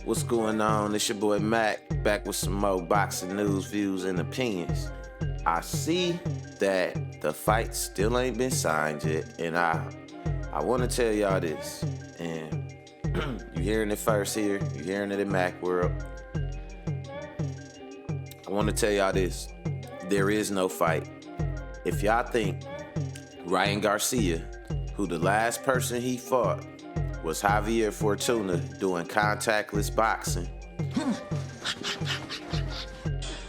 What's going on? It's your boy Mac, back with some more boxing news, views, and opinions. I see that the fight still ain't been signed yet, and I want to tell y'all this, and you hearing it first here, you hearing it in Mac World. I want to tell y'all this, there is no fight. If y'all think Ryan Garcia, who the last person he fought was Javier Fortuna doing contactless boxing.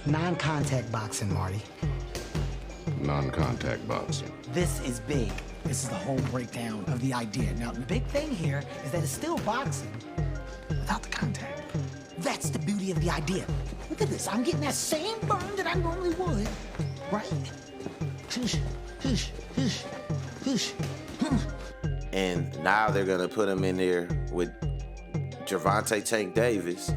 Non-contact boxing, Marty. Non-contact boxing. This is big. This is the whole breakdown of the idea. Now, the big thing here is that it's still boxing without the contact. That's the beauty of the idea. Look at this. I'm getting that same burn that I normally would, right? Hush, hush, hush, hush. And now they're gonna put him in there with Gervonta Tank Davis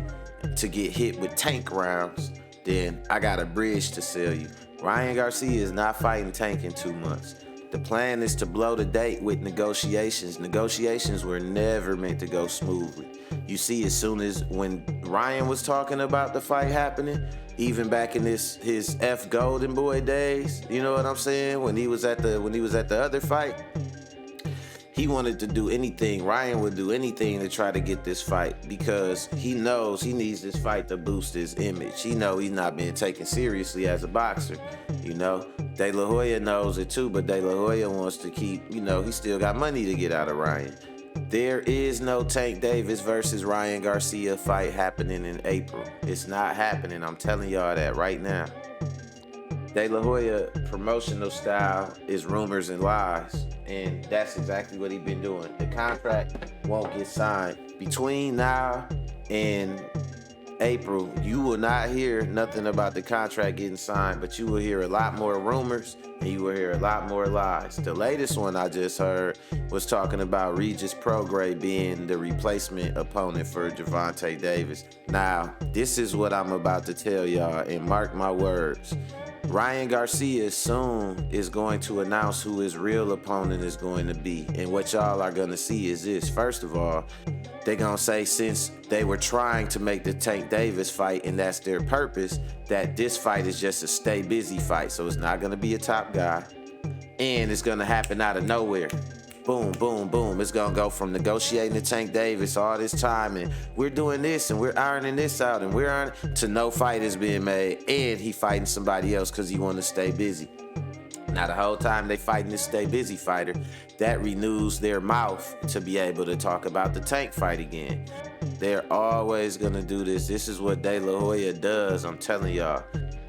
to get hit with tank rounds. Then I got a bridge to sell you. Ryan Garcia is not fighting Tank in 2 months. The plan is to blow the date with negotiations. Negotiations were never meant to go smoothly. You see, as soon as when Ryan was talking about the fight happening, even back in his F Golden Boy days, you know what I'm saying? When he was at the other fight, he wanted to do anything. Ryan would do anything to try to get this fight because he knows he needs this fight to boost his image. He know he's not being taken seriously as a boxer, you know. De La Hoya knows it too, but De La Hoya wants to keep, you know, he still got money to get out of Ryan. There is no Tank Davis versus Ryan Garcia fight happening in April. It's not happening. I'm telling y'all that right now. De La Hoya promotional style is rumors and lies, and that's exactly what he's been doing. The contract won't get signed. Between now and April, you will not hear nothing about the contract getting signed, but you will hear a lot more rumors and you will hear a lot more lies. The latest one I just heard was talking about Regis Prograis being the replacement opponent for Gervonta Davis. Now, this is what I'm about to tell y'all, and mark my words. Ryan Garcia soon is going to announce who his real opponent is going to be. And what y'all are going to see is this. First of all, they're going to say since they were trying to make the Tank Davis fight and that's their purpose, that this fight is just a stay busy fight. So it's not going to be a top guy. And it's going to happen out of nowhere. Boom, boom, boom. It's going to go from negotiating the Tank Davis all this time and we're doing this and we're ironing this out and we're ironing to no fight is being made and he fighting somebody else because he want to stay busy. Now, the whole time they fighting this stay busy fighter, that renews their mouth to be able to talk about the Tank fight again. They're always going to do this. This is what De La Hoya does, I'm telling y'all.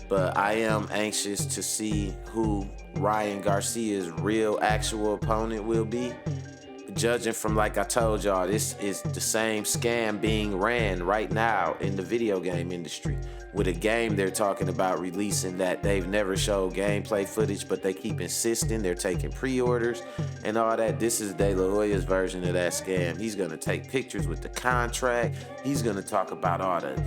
But I am anxious to see who Ryan Garcia's real actual opponent will be. Judging from, like I told y'all, this is the same scam being ran right now in the video game industry. With a game they're talking about releasing that they've never showed gameplay footage, but they keep insisting they're taking pre-orders and all that. This is De La Hoya's version of that scam. He's gonna take pictures with the contract. He's gonna talk about all the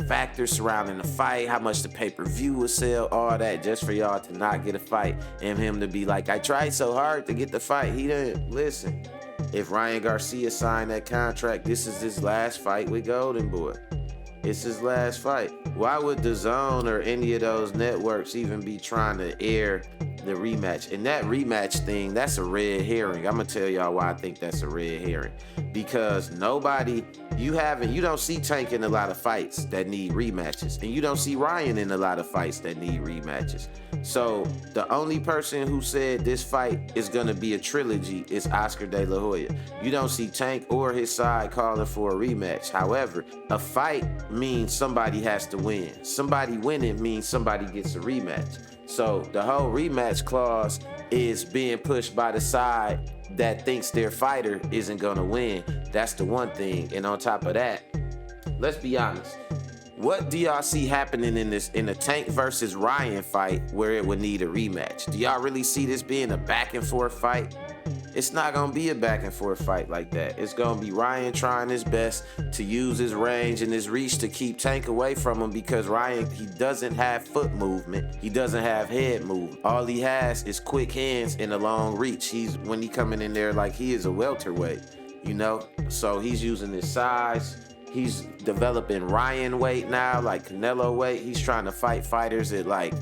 factors surrounding the fight, how much the pay-per-view will sell, all that, just for y'all to not get a fight and him to be like, I tried so hard to get the fight. He didn't listen. If Ryan Garcia signed that contract, this is his last fight with Golden Boy. It's his last fight. Why would DAZN or any of those networks even be trying to air the rematch? And that rematch thing, that's a red herring. I'm gonna tell y'all why I think that's a red herring. Because you don't see Tank in a lot of fights that need rematches. And you don't see Ryan in a lot of fights that need rematches. So the only person who said this fight is gonna be a trilogy is Oscar De La Hoya. You don't see Tank or his side calling for a rematch. However, a fight means somebody has to win. Somebody winning means somebody gets a rematch. So the whole rematch clause is being pushed by the side that thinks their fighter isn't gonna win. That's the one thing. And on top of that, let's be honest. What do y'all see happening in the Tank versus Ryan fight where it would need a rematch? Do y'all really see this being a back and forth fight? It's not gonna be a back and forth fight like that. It's gonna be Ryan trying his best to use his range and his reach to keep Tank away from him because Ryan, he doesn't have foot movement. He doesn't have head movement. All he has is quick hands and a long reach. When he coming in there like he is a welterweight, you know? So he's using his size, He's developing Ryan weight now, like Canelo weight. He's trying to fight fighters at like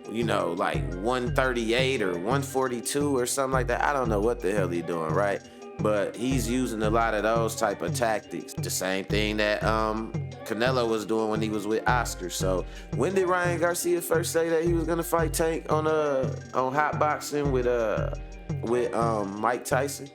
138 or 142 or something like that. I don't know what the hell he's doing, right? But he's using a lot of those type of tactics. The same thing that Canelo was doing when he was with Oscar. So when did Ryan Garcia first say that he was gonna fight Tank on Hot Boxing with Mike Tyson?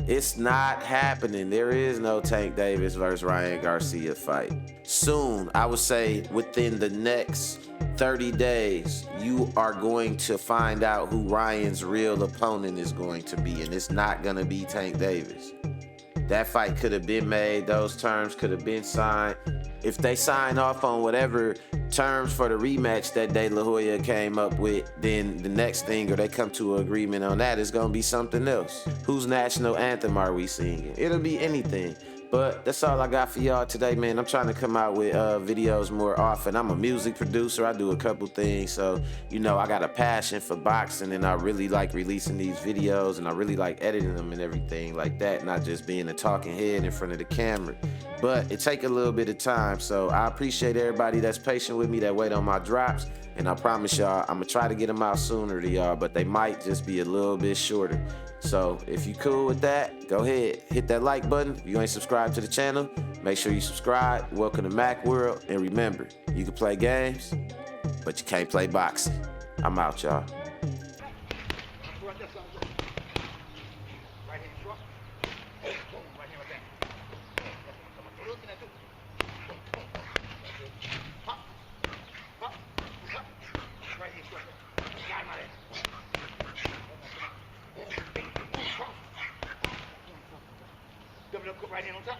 It's not happening. There is no Tank Davis versus Ryan Garcia fight. Soon, I would say within the next 30 days, you are going to find out who Ryan's real opponent is going to be, and it's not gonna be Tank Davis. That fight could have been made, those terms could have been signed. If they sign off on whatever terms for the rematch that De La Hoya came up with, then the next thing, or they come to an agreement on that, is gonna be something else. Whose national anthem are we singing? It'll be anything. But that's all I got for y'all today, man. I'm trying to come out with videos more often. I'm a music producer. I do a couple things. So, I got a passion for boxing, and I really like releasing these videos, and I really like editing them and everything like that, not just being a talking head in front of the camera. But it take a little bit of time. So I appreciate everybody that's patient with me, that wait on my drops. And I promise y'all, I'm gonna try to get them out sooner to y'all, but they might just be a little bit shorter. So if you cool with that, go ahead, hit that like button. If you ain't subscribed to the channel, make sure you subscribe. Welcome to Mac World. And remember, you can play games, but you can't play boxing. I'm out, y'all. Right hand on top.